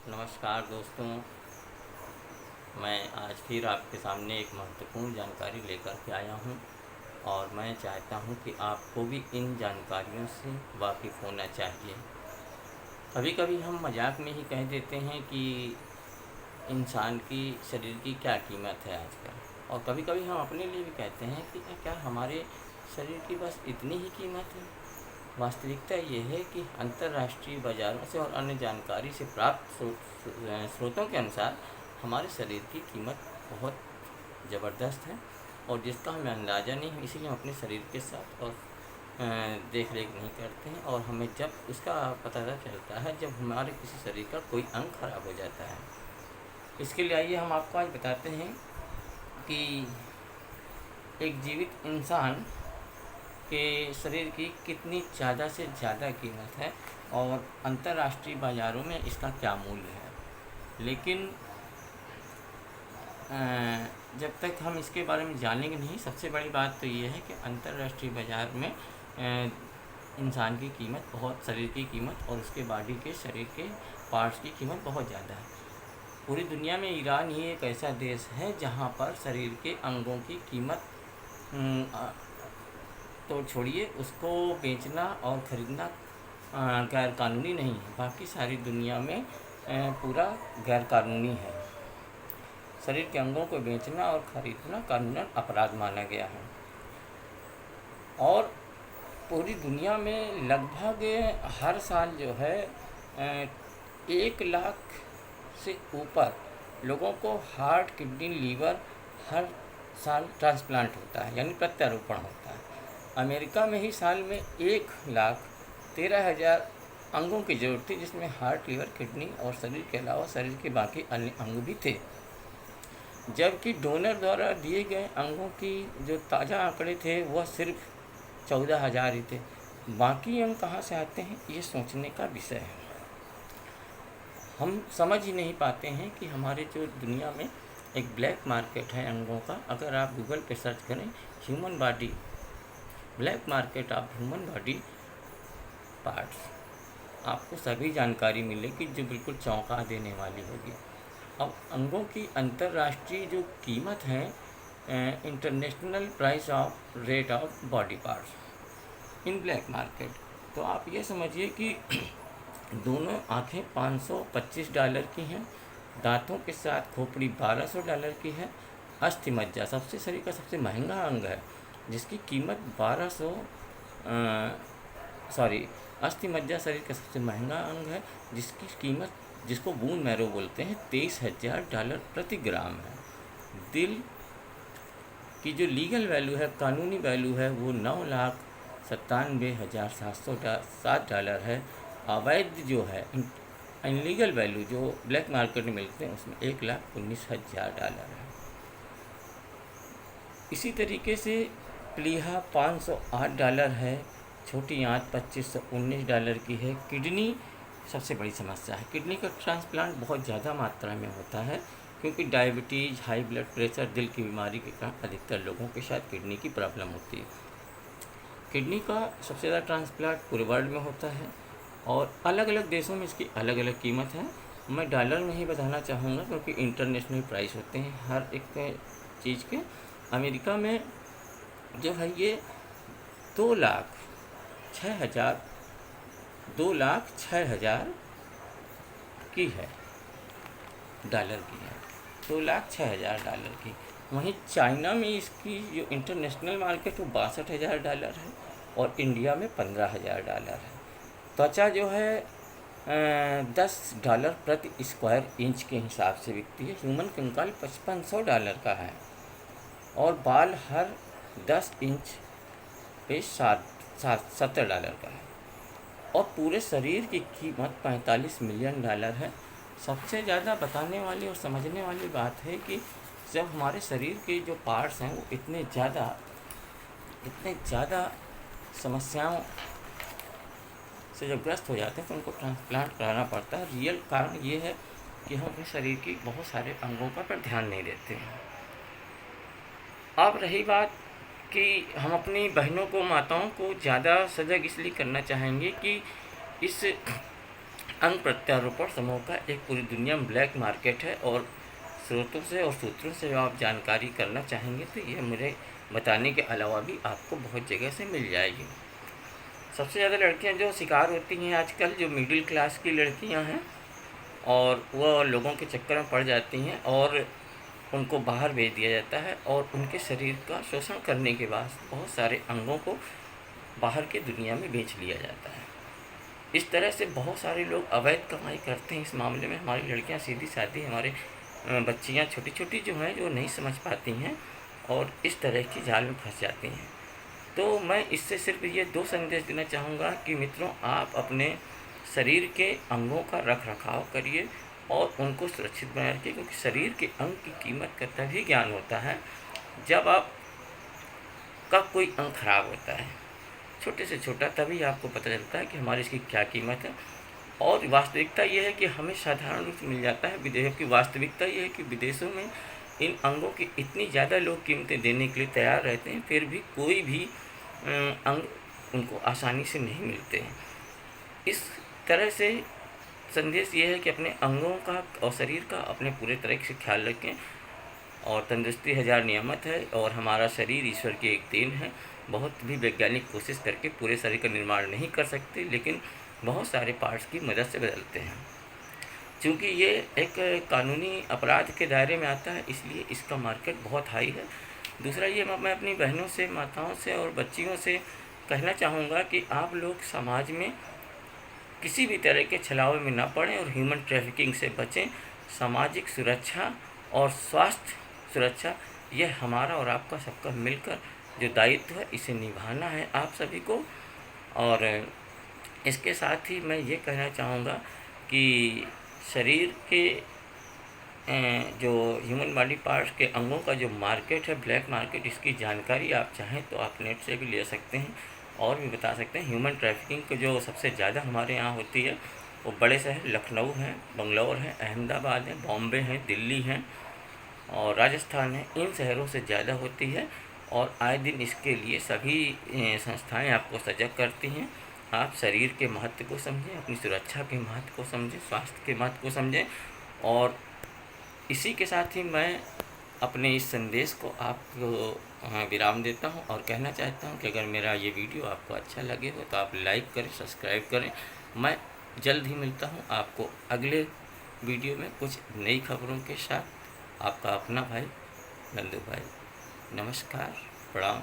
नमस्कार दोस्तों, मैं आज फिर आपके सामने एक महत्वपूर्ण जानकारी लेकर के आया हूँ और मैं चाहता हूँ कि आपको भी इन जानकारियों से वाकिफ़ होना चाहिए। कभी कभी हम मजाक में ही कह देते हैं कि इंसान की शरीर की क्या कीमत है आजकल, और कभी कभी हम अपने लिए भी कहते हैं कि क्या हमारे शरीर की बस इतनी ही कीमत है। वास्तविकता ये है कि अंतर्राष्ट्रीय बाज़ारों से और अन्य जानकारी से प्राप्त स्रोतों के अनुसार हमारे शरीर की कीमत बहुत ज़बरदस्त है, और जिसका हमें अंदाज़ा नहीं है। इसीलिए हम अपने शरीर के साथ और देख रेख नहीं करते हैं, और हमें जब उसका पता चलता है जब हमारे किसी शरीर का कोई अंग खराब हो जाता है। इसके लिए आइए हम आपको आज बताते हैं कि एक जीवित इंसान के शरीर की कितनी ज़्यादा से ज़्यादा कीमत है और अंतर्राष्ट्रीय बाज़ारों में इसका क्या मूल्य है। लेकिन जब तक हम इसके बारे में जानेंगे नहीं, सबसे बड़ी बात तो ये है कि अंतर्राष्ट्रीय बाज़ार में इंसान की कीमत बहुत, शरीर की कीमत और उसके बॉडी के शरीर के पार्ट्स की कीमत बहुत ज़्यादा है। पूरी दुनिया में ईरान ही एक ऐसा देश है जहाँ पर शरीर के अंगों की कीमत तो छोड़िए, उसको बेचना और ख़रीदना गैर कानूनी नहीं है। बाकी सारी दुनिया में पूरा गैर कानूनी है। शरीर के अंगों को बेचना और ख़रीदना कानूनन अपराध माना गया है। और पूरी दुनिया में लगभग हर साल जो है 1 लाख से ऊपर लोगों को हार्ट, किडनी, लीवर हर साल ट्रांसप्लांट होता है, यानी प्रत्यारोपण होता है। अमेरिका में ही साल में 1,13,000 अंगों की ज़रूरत थी, जिसमें हार्ट, लीवर, किडनी और शरीर के अलावा शरीर के बाकी अन्य अंग भी थे। जबकि डोनर द्वारा दिए गए अंगों की जो ताज़ा आंकड़े थे वह सिर्फ 14,000 ही थे। बाकी अंग कहाँ से आते हैं, ये सोचने का विषय है। हम समझ ही नहीं पाते हैं कि हमारे जो दुनिया में एक ब्लैक मार्केट है अंगों का। अगर आप गूगल पे सर्च करें human body, black market of human body parts, आपको सभी जानकारी मिलेगी जो बिल्कुल चौंका देने वाली होगी। अब अंगों की अंतर्राष्ट्रीय जो कीमत है, international price of rate of body parts in black market, तो आप ये समझिए कि दोनों आँखें $525 की हैं, दांतों के साथ खोपड़ी $1200 की है। अस्थि मज्जा सबसे शरीर का सबसे महंगा अंग है, जिसकी कीमत अस्थि मज्जा शरीर का सबसे महंगा अंग है, जिसकी कीमत, जिसको बून मैरो बोलते हैं, $23,000 प्रति ग्राम है। दिल की जो लीगल वैल्यू है, कानूनी वैल्यू है, वो $9,97,707 है। अवैध जो है, इनलीगल वैल्यू जो ब्लैक मार्केट में मिलते हैं, उसमें $1,19,000 है। इसी तरीके से प्लीहा $508 है। छोटी आंत $2,519 की है। किडनी सबसे बड़ी समस्या है। किडनी का ट्रांसप्लांट बहुत ज़्यादा मात्रा में होता है, क्योंकि डायबिटीज़, हाई ब्लड प्रेशर, दिल की बीमारी के कारण अधिकतर लोगों के साथ किडनी की प्रॉब्लम होती है। किडनी का सबसे ज़्यादा ट्रांसप्लांट पूरे वर्ल्ड में होता है, और अलग अलग देशों में इसकी अलग अलग कीमत है। मैं डॉलर में ही बताना चाहूँगा, क्योंकि इंटरनेशनल प्राइस होते हैं हर एक चीज़ के। अमेरिका में जो है ये 2,06,000 की है, डॉलर की है, $2,06,000 की। वहीं चाइना में इसकी जो इंटरनेशनल मार्केट वो $62,000 है, और इंडिया में $15,000 है। त्वचा जो है $10 प्रति स्क्वायर इंच के हिसाब से बिकती है। ह्यूमन कंकाल $5,500 का है, और बाल हर 10 इंच पे $70 का है, और पूरे शरीर की कीमत $45 मिलियन है। सबसे ज़्यादा बताने वाली और समझने वाली बात है कि जब हमारे शरीर के जो पार्ट्स हैं वो इतने ज़्यादा समस्याओं से जब ग्रस्त हो जाते हैं तो उनको ट्रांसप्लांट कराना पड़ता है। रियल कारण ये है कि हम अपने शरीर की बहुत सारे अंगों पर ध्यान नहीं देते हैं। अब रही बात कि हम अपनी बहनों को, माताओं को ज़्यादा सजग इसलिए करना चाहेंगे कि इस अंग प्रत्यारोपण समूह का एक पूरी दुनिया में ब्लैक मार्केट है, और स्रोतों से और सूत्रों से आप जानकारी करना चाहेंगे तो ये मेरे बताने के अलावा भी आपको बहुत जगह से मिल जाएगी। सबसे ज़्यादा लड़कियां जो शिकार होती हैं आजकल, जो मिडिल क्लास की लड़कियां हैं, और वह लोगों के चक्कर में पड़ जाती हैं और उनको बाहर भेज दिया जाता है, और उनके शरीर का शोषण करने के बाद बहुत सारे अंगों को बाहर के दुनिया में बेच लिया जाता है। इस तरह से बहुत सारे लोग अवैध कमाई करते हैं। इस मामले में हमारी लड़कियां सीधी सादी, हमारे बच्चियां छोटी छोटी जो हैं, जो नहीं समझ पाती हैं और इस तरह की जाल में फंस जाती हैं। तो मैं इससे सिर्फ ये 2 संदेश देना चाहूँगा कि मित्रों, आप अपने शरीर के अंगों का रख रखाव करिए और उनको सुरक्षित बनाए रखिए, क्योंकि शरीर के अंग की कीमत का तभी ज्ञान होता है जब आप का कोई अंग खराब होता है। छोटे से छोटा तभी आपको पता चलता है कि हमारी इसकी क्या कीमत है। और वास्तविकता ये है कि हमें साधारण रूप से मिल जाता है। विदेशों की वास्तविकता ये है कि विदेशों में इन अंगों की इतनी ज़्यादा लोग कीमतें देने के लिए तैयार रहते हैं, फिर भी कोई भी अंग उनको आसानी से नहीं मिलते हैं। इस तरह से संदेश ये है कि अपने अंगों का और शरीर का अपने पूरे तरह से ख्याल रखें। और तंदुरुस्ती 1000 नियामत है, और हमारा शरीर ईश्वर की एक देन है। बहुत भी वैज्ञानिक कोशिश करके पूरे शरीर का निर्माण नहीं कर सकते, लेकिन बहुत सारे पार्ट्स की मदद से बदलते हैं। चूँकि ये एक कानूनी अपराध के दायरे में आता है, इसलिए इसका मार्केट बहुत हाई है। दूसरा ये, मैं अपनी बहनों से, माताओं से और बच्चियों से कहना चाहूँगा कि आप लोग समाज में किसी भी तरह के छलावे में ना पड़ें और ह्यूमन ट्रैफिकिंग से बचें। सामाजिक सुरक्षा और स्वास्थ्य सुरक्षा, यह हमारा और आपका सबका मिलकर जो दायित्व है, इसे निभाना है आप सभी को। और इसके साथ ही मैं ये कहना चाहूँगा कि शरीर के जो ह्यूमन बॉडी पार्ट्स के अंगों का जो मार्केट है, ब्लैक मार्केट, इसकी जानकारी आप चाहें तो आप नेट से भी ले सकते हैं और भी बता सकते हैं। ह्यूमन ट्रैफिकिंग को जो सबसे ज़्यादा हमारे यहाँ होती है वो बड़े शहर लखनऊ हैं, बंगलौर हैं, अहमदाबाद हैं, बॉम्बे हैं, दिल्ली हैं और राजस्थान है। इन शहरों से ज़्यादा होती है और आए दिन इसके लिए सभी संस्थाएं आपको सजग करती हैं। आप शरीर के महत्व को समझें, अपनी सुरक्षा के महत्व को समझें, स्वास्थ्य के महत्व को समझें। और इसी के साथ ही मैं अपने इस संदेश को आपको विराम देता हूं और कहना चाहता हूं कि अगर मेरा ये वीडियो आपको अच्छा लगे हो तो आप लाइक करें, सब्सक्राइब करें। मैं जल्द ही मिलता हूं आपको अगले वीडियो में कुछ नई खबरों के साथ। आपका अपना भाई नंदू भाई। नमस्कार, प्रणाम।